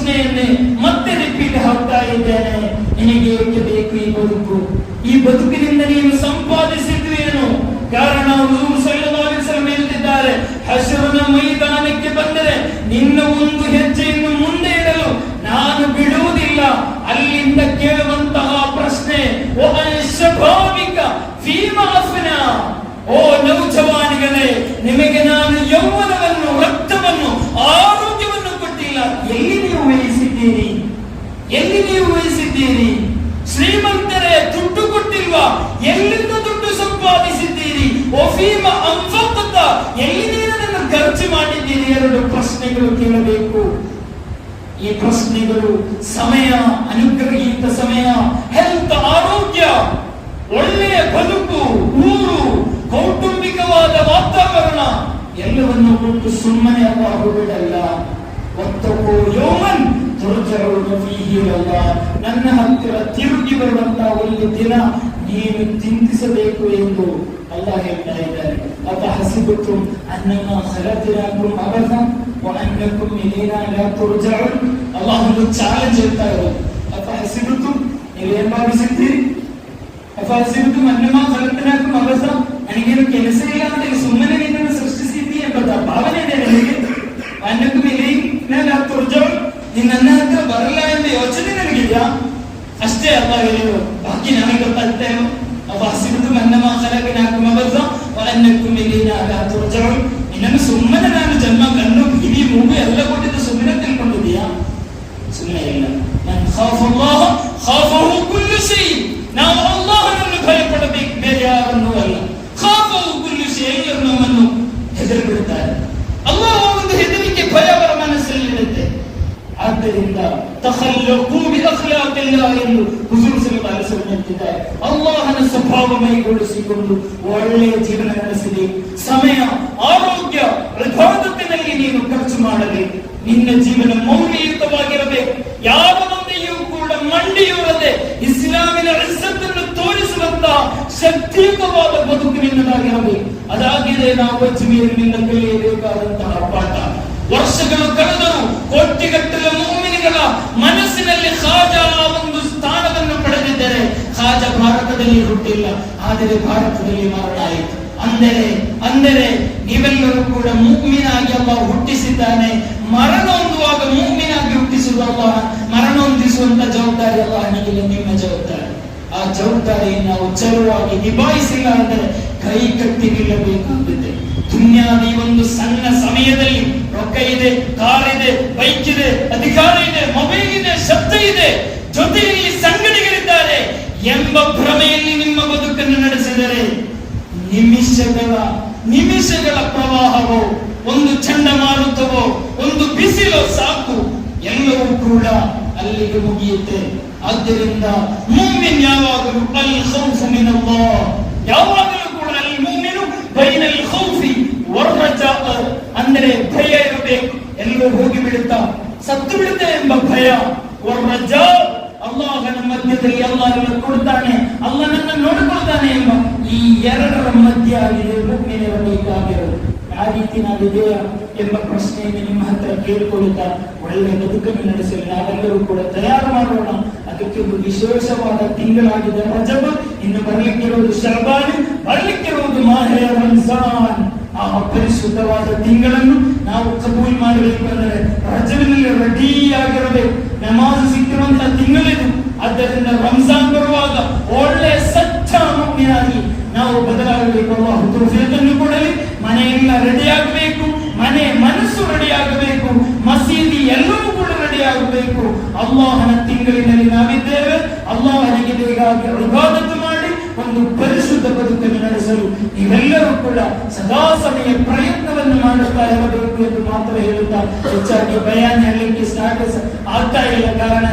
ಪ್ರಶ್ನೆಯನ್ನೇ ಮತ್ತೆ ರಿಪೀಟ್ ಹಾಕ್ತಾ ಇದ್ದೇನೆ. ನಿನಗೆ ಏಕೆ ಬೇಕು ಈ ಬದುಕು? ಈ ಬದುಕಿನಿಂದ ನೀನು ಸಂಪಾದಿಸಿದ್ವೇನು? ಕಾರಣ ಹುಜೂರ್ ಸಲ್ಲಲ್ಲಾಹು ಅಲೈಹಿ ವಸಲ್ಲಂ ಹೇಳ್ತಿದ್ದಾರೆ, ಹಶ್ರನ ಮೈದಾನಕ್ಕೆ ಬಂದರೆ ನಿನ್ನ ಒಂದು ಹೆಜ್ಜೆಯನ್ನು ಮುಂದೆ ಇಡಲು ನಾನು ಬಿಡುವುದಿಲ್ಲ. ಅಲ್ಲಿಂದ ಕೇಳುವಂತಹ ಪ್ರಶ್ನೆ, ಓ ಶಬಾಬಿಕ ಫೀಮಾ ಅಫ್ನಾ, ಓ ನೌಜವಾನಿಗಳೇ, ನಿಮಗೆ ನಾನು ಯೌವನವನ್ನು, ರಕ್ತವನ್ನು, ಆರೋಗ್ಯವನ್ನು ಕೊಟ್ಟಿಲ್ಲ, ಎಲ್ಲಿ ನೀವು ವಹಿಸಿದ್ದೀರಿ? ಎಲ್ಲಿ ನೀವು ವಹಿಸಿದ್ದೀರಿ? ಶ್ರೀಮಂತರೇ, ದುಡ್ಡು ಕೊಟ್ಟಿಲ್ವಾ? ಎಲ್ಲಿಂದ ದುಡ್ಡು ಸಂಪಾದಿಸಿದ್ದೀರಿ? ಒಫೀಮಾ ಅಂಫಕ್ತ, ಎಲ್ಲಿ ನೀವು ಅದನ್ನು ಖರ್ಚು ಮಾಡಿದ್ದೀರಿ? ಎರಡು ಪ್ರಶ್ನೆಗಳು ಕೇಳಬೇಕು. ಈ ಪ್ರಶ್ನೆಗಳು ಸಮಯ, ಅನುಗ್ರಹೀತ ಸಮಯ, ಹೆಲ್ತ್, ಆರೋಗ್ಯ, ಒಳ್ಳೆಯ ಬದುಕು, ಊರು, ಕೌಟುಂಬಿಕವಾದ ವಾತಾವರಣ ಎಲ್ಲವನ್ನು ಕೊಟ್ಟು ಸುಮ್ಮನೆ ಆಗುವುದಲ್ಲ. ಒತ್ತಕೋ ಯೌಮನ್ ತುರ್ಜೌನ ಫೀಹಿ ಇಲಲ್ಲಾಹ್, ನನ್ನ ಹತ್ತಿರ ತಿರುಗಿ ಬರುವಂತಹ ಒಂದು ದಿನ ನೀನು ಚಿಂತಿಸಬೇಕು ಎಂದು ಅಲ್ಲಾಹ್ ಹೇಳ್ತಾ ಇದ್ದಾರೆ. ಅತ ಹಸಿಬುತುಂ ಅನ್ನಮಾ ಖಲaqನಾಕುಂ ಅಬದನ್ ವ ಅನ್ನಕುಂ ಇಲೈನಾ ಲಾ ತುರ್ಜೌನ್. ಅಲ್ಲಾಹ್ ಒಂದು ಚಾಲೆಂಜ್ ಹೇಳ್ತಾ ಇದ್ದಾರೆ. ಅತ ಹಸಿಬುತುಂ, ನೀವು ಏನು ಭಾವಿಸಿದ್ದೀರಿ? ಅತ ಹಸಿಬುತುಂ ಅನ್ನಮಾ ಖಲaqನಾಕುಂ ಅಬದನ್, ನನಗೇನು ಕೆಲಸ ಇಲ್ಲ ಅಂತ ಸುಮ್ಮನೆ ನಿನ್ನನ್ನು ಸೃಷ್ಟಿಸಿದ್ದೀ ಎಂಬ ಭಾವನೆ ಇದೆ ನನಗೆ. ಅನ್ನಕುಂ ಇಲೈನಾ ಲಾ ತುರ್ಜೌನ್, ನೀನು ನನ್ನ ಹತ್ರ ಬರಲ್ಲ ಎಂಬ ಯೋಚನೆ ನನಗಿದೆಯಾ? ಅಷ್ಟೇ ಅಲ್ಲಾಹ್ ಹೇಳಿದ್ರು. ಬಾಕಿ ನನಗೆ ಗೊತ್ತಾಗ್ತೇನು? ಅಫಹಸಿಬುತುಂ ಅನ್ನಮಾ ಖಲaqನಾಕುಂ ಅಬದನ್ ವ ಅನ್ನಕುಂ ಇಲೈನಾ ಲಾ ತುರ್ಜೌನ್. ನಿನ್ನನ್ನು ಸುಮ್ಮನೆ ನಾನು ಜನ್ಮ, ಕಣ್ಣು, ಕಿವಿ, ಮೂಗು ಎಲ್ಲ ಕೊಟ್ಟಿದ್ದು ಸುಮ್ಮನೆ ತಿಳ್ಕೊಂಡಿದೀಯಾ? ಸುಮ್ಮನೆ ಇಲ್ಲ. ಮನ್ ಖಾಫಲ್ಲಾಹ ಖಾಫಹು ಕುಲ್ಲು ಶೈ, ನಾವು ಅಲ್ಲಾಹನನ್ನು ಭಯಪಡಬೇಕು, ಬೇರೆ ಯಾರನ್ನೂ ಅಲ್ಲ. ಖಾಫಹು ಕುಲ್ಲು ಶೈ, ನಮ್ಮನ್ನು ಹೆದರಿ ಬಿಡುತ್ತಾರೆ. ಅಲ್ಲಾಹ ಒಂದು ಹೆದರಿಕೆ, ಭಯ ಅವರ ಮನಸ್ಸಲ್ಲಿ ಇರುತ್ತೆ. ಆದ್ದರಿಂದ ತಖಲ್ಲಕು ಬಿ ಅಖ್ಲಾಕಿಲ್ಲಾಹ್ ಎಂದು ಹುಜೂರ್ ಸಲ್ಲಲ್ಲಾಹು ಅಲೈಹಿ ವಸಲ್ಲಂ ಹೇಳ್ತಿದ್ದಾರೆ. ಅಲ್ಲಾಹನ ಸ್ವಭಾವ ಮೈಗೂಡಿಸಿಕೊಂಡು ಒಳ್ಳೆಯ ಜೀವನ ನಡೆಸಲಿ. ಸಮಯ, ಆರೋಗ್ಯ, ಇಬಾದತ್ತಿನಲ್ಲಿ ನೀನು ಖರ್ಚು ಮಾಡಬೇಕು. ನಿನ್ನ ಜೀವನ ಮೌಲ್ಯಯುತವಾಗಿರಬೇಕು. ಯಾವ ಮುಂದೆಯೂ ಕೂಡ ಮಂಡಿಯೂರದೆ ಇಸ್ಲಾಮಿನ ಇಜ್ಜತ್ತನ್ನು ತೋರಿಸುವಂತಹ ಶಕ್ತಿಯುತವಾದ ಬದುಕು ನಿನ್ನದಾಗಿರಬೇಕು. ಅದಾಗಿದೆ ನಾವು ಅಜ್ಮೀರಿನಿಂದ ಕಲಿಯಬೇಕಾದಂತಹ ಪಾಠ. ವರ್ಷಗಳು ಕಳೆದರೂ ಕೋಟಿಗಟ್ಟಲೆ ಮುಅ್ಮಿನೀಗಳ ಮನಸ್ಸಿನಲ್ಲಿ ಖಾಜಾ ಒಂದು ಸ್ಥಾನವನ್ನು ಪಡೆದಿದ್ದರೆ, ಖಾಜಾ ಭಾರತದಲ್ಲಿ ಹುಟ್ಟಿಲ್ಲ, ಆದರೆ ಭಾರತದಲ್ಲಿ ಮರಣ ಆಯಿತು. ಅಂದರೆ ನೀವೆಲ್ಲರೂ ಕೂಡ ಮುಅ್ಮಿನಾಗಿ ಅಲ್ಲಾಹ್ ಹುಟ್ಟಿಸಿದ್ದಾನೆ. ಮರಣ ಹೊಂದುವಾಗ ಮುಅ್ಮಿನಾಗಿ ಹುಟ್ಟಿಸುವುದು ಅಲ್ಲಾಹ್, ಮರಣ ಹೊಂದಿಸುವಂತ ಜವಾಬ್ದಾರಿ ಅಲ್ಲಾಹನಿಗಿಲ್ಲ, ನಿಮ್ಮ ಜವಾಬ್ದಾರಿ. ಆ ಜವಾಬ್ದಾರಿಯನ್ನು ನಾವು ಚಲುವಾಗಿ ನಿಭಾಯಿಸಿಲ್ಲ ಅಂದರೆ ಕೈ ಕಟ್ಟಿ ನಿಲ್ಲಬೇಕಾಗುತ್ತೆ. ದುನಿಯಾದ ಈ ಒಂದು ಸಣ್ಣ ಸಮಯದಲ್ಲಿ ರೊಕ್ಕ ಇದೆ, ಕಾರ್ ಇದೆ, ಬೈಕ್ ಇದೆ, ಅಧಿಕಾರ ಇದೆ, ಮೊಬೈಲ್ ಇದೆ, ಶಬ್ದ ಇದೆ, ಜೊತೆಯಲ್ಲಿ ಸಂಗಡಿಗರಿದ್ದಾರೆ ಎಂಬ ಭ್ರಮೆಯಲ್ಲಿ ನಿಮ್ಮ ಬದುಕನ್ನು ನಡೆಸಿದರೆ ನಿಮಿಷಗಳ ಪ್ರವಾಹವೋ, ಒಂದು ಚಂಡಮಾರುತವೋ, ಒಂದು ಬಿಸಿಲೋ ಸಾಕು, ಎಲ್ಲವೂ ಕೂಡ ಅಲ್ಲಿಗೆ ಮುಗಿಯುತ್ತೆ. ಆದ್ದರಿಂದ ಮುಅ್ಮಿನ್ ಯಾವಾಗಲೂ ಅಲ್ ಖೌಫು ಮಿನಲ್ಲಾಹ್, ಯಾವಾಗಲೂ ಕೂಡ ಅಲ್ ಮುಅ್ಮಿನು ಬೈನಲ್ ಖೌಫಿ ವರ್ ರಜಾ, ಅಂದರೆ ಭಯ ಇರಬೇಕು, ಎಲ್ಲೋ ಹೋಗಿ ಬಿಡುತ್ತಾ, ಸತ್ತು ಬಿಡುತ್ತೆ ಎಂಬ ಭಯ, ವರ್ ರಜಾ, ಅಲ್ಲಾಹನ ಮಧ್ಯದಲ್ಲಿ ಅಲ್ಲಾಹನನ್ನು ಕೊಡ್ತಾನೆ, ಅಲ್ಲಾಹನನ್ನು ನೋಡಿಕೊಳ್ತಾನೆ ಎಂಬ ಈ ಎರಡರ ಮಧ್ಯ ಆಗಿದೆ ಮುಅ್ಮಿನರಾಗಿರೋದು. ಆ ರೀತಿ ನಾವಿದೆಯಾ ಎಂಬ ಪ್ರಶ್ನೆಯನ್ನು ನಿಮ್ಮ ಹತ್ರ ಕೇಳಿಕೊಳ್ಳುತ್ತಾ ಒಳ್ಳೆಯ ಬದುಕನ್ನು ನಡೆಸಲು ನಾವೆಲ್ಲರೂ ಕೂಡ ತಯಾರು ಮಾಡೋಣ. ಅದಕ್ಕೆ ಒಂದು ವಿಶೇಷವಾದ ತಿಂಗಳಾಗಿದೆ ರಜಬ್, ಇನ್ನು ಬರಲಿಕ್ಕಿರುವುದು ಶಅಬಾನ್, ಬರಲಿಕ್ಕಿರುವುದು ಮಾಹೆ ರಂಜಾನ್. ಆ ಪರಿಶುದ್ಧವಾದ ತಿಂಗಳನ್ನು ನಾವು ಕಬೂಲ್ ಮಾಡಬೇಕು ಅಂದರೆ ರಜಬಿನಲ್ಲಿ ರೆಡಿಯಾಗಿರಬೇಕು. ನಮಾಜ್ ಸಿಕ್ಕಿರುವಂತಹ ತಿಂಗಳಿದು. ಆದ್ದರಿಂದ ರಂಜಾನ್ ಬರುವಾಗ ಒಳ್ಳೆಯ ಸಚ್ಚ ಮುಅ್ಮಿನಾಗಿ ನಾವು ಬದಲಾಗಬೇಕು. ಅಲ್ಲಾಹ್ ತೌಫೀಕನ್ನು ಕೊಡಲಿ. ಮನೆಯೆಲ್ಲ ರೆಡಿ ಆಗಬೇಕು, ಮನಸ್ಸು ರೆಡಿ ಆಗಬೇಕು, ಮಸೀದಿ ಎಲ್ಲವೂ ಕೂಡ ರೆಡಿ ಆಗಬೇಕು. ಅಲ್ಲಾಹನ ತಿಂಗಳಿನಲ್ಲಿ ನಾವಿದ್ದೇವೆ. ಅಲ್ಲಾಹನಿಗೆ ಬೇಕಾಗಿ ಇಬಾದತ್ ಮಾಡಿ ಒಂದು ಪರಿಶುದ್ಧ ಬದುಕನ್ನು ನಡೆಸಲು ನೀವೆಲ್ಲರೂ ಕೂಡ ಸದಾ ಸಮಯ ಪ್ರಯತ್ನವನ್ನು ಮಾಡುತ್ತಾ ಇರಬೇಕು ಎಂದು ಮಾತ್ರ ಹೇಳುತ್ತಾ ಹೆಚ್ಚಾಗಿ ಬಯಾನ್ ಹೇಳಲಿಕ್ಕೆ ಸ್ಟಾರ್ಟ್ ಆಗ್ತಾ ಇಲ್ಲ. ಕಾರಣ